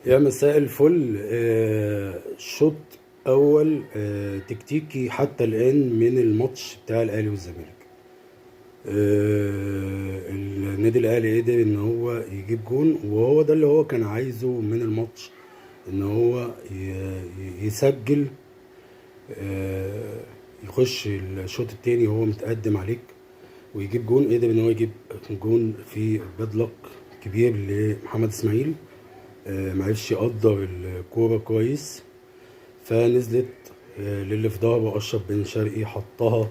يا مساء الفل. شوط اول تكتيكي حتى الان من الماتش بتاع الاهلي والزمالك. النادي الاهلي قدر ان هو يجيب جون، وهو ده اللي هو كان عايزه من الماتش، ان هو يسجل. آه، يخش الشوط التاني وهو متقدم عليك ويجيب جون. قدر ان هو يجيب جون في باد لك كبير لمحمد اسماعيل. معرفش يقدر الكورة كويس، فنزلت للي في ظهره أشرف بن شرقي، حطها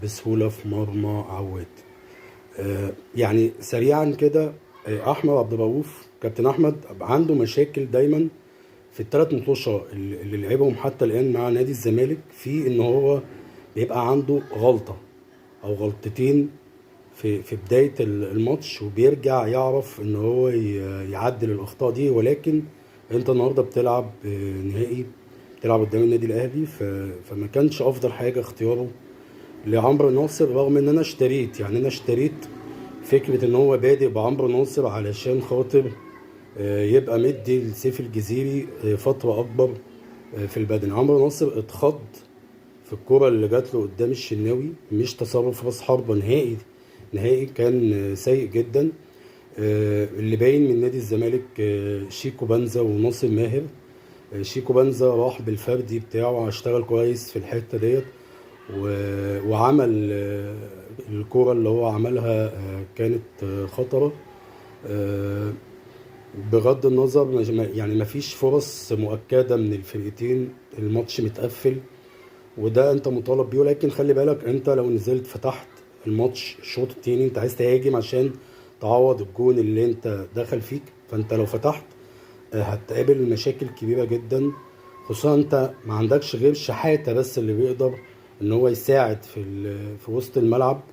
بسهولة في مرمى عواد. يعني سريعا كده، أحمد عبد الرؤوف كابتن أحمد عنده مشاكل دايما في الثلاث مطوشة اللي لعبهم حتى الآن مع نادي الزمالك، في إن هو بيبقى عنده غلطة أو غلطتين في بداية الماتش، وبيرجع يعرف ان هو يعدل الاخطاء دي. ولكن انت النهارده بتلعب نهائي، بتلعب قدام النادي الاهلي، فما كانش افضل حاجة اختياره لعمرو ناصر. رغم ان انا اشتريت، يعني انا اشتريت فكرة ان هو بادئ بعمرو ناصر علشان خاطر يبقى مدي لسيف الجزيري فترة اكبر في البدن. عمرو ناصر اتخض في الكرة اللي جات له قدام الشناوي، مش تصرف راس حربة نهائي. نهائي كان سيء جدا. اللي باين من نادي الزمالك شيكو بنزا وناصر ماهر. شيكو بنزا راح بالفردي بتاعه، اشتغل كويس في الحتة ديت وعمل الكرة اللي هو عملها كانت خطرة. آه، بغض النظر، يعني مفيش فرص مؤكدة من الفرقتين، الماتش متقفل وده انت مطالب بيه. ولكن خلي بالك، انت لو نزلت فتحت الماتش الشوط التاني، انت عايز تهاجم عشان تعوض الجون اللي انت دخل فيك. فانت لو فتحت هتقابل مشاكل كبيرة جدا، خصوصا انت ما عندكش غير شحاتة بس اللي بيقدر ان هو يساعد في وسط الملعب،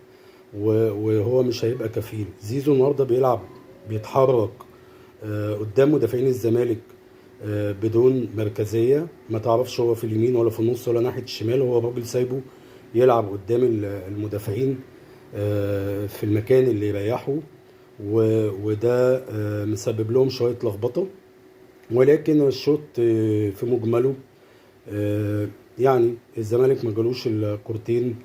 وهو مش هيبقى كفيل. زيزو النهارده بيلعب، بيتحرك قدام مدافعين الزمالك بدون مركزية. ما تعرفش هو في اليمين ولا في النص ولا ناحية الشمال. هو الراجل سايبه يلعب قدام المدافعين في المكان اللي يريحه، وده مسبب لهم شوية لخبطة. ولكن الشوط في مجمله يعني الزمالك ما جالوش الكورتين.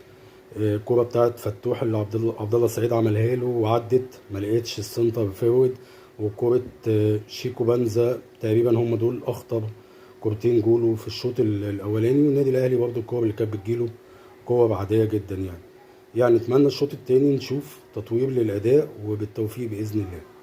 الكرة بتاعت فتوح اللي عبد الله السعيد عملها له وعدت، ما لقيتش السنتر فيرود. وكرة شيكو بنزا، تقريبا هم دول اخطر كورتين جوله في الشوط الاولاني. والنادي الاهلي برضو الكرة اللي كانت بتجيله كرة عادية جدا يعني. اتمنى الشوط التاني نشوف تطوير للاداء، وبالتوفيق باذن الله.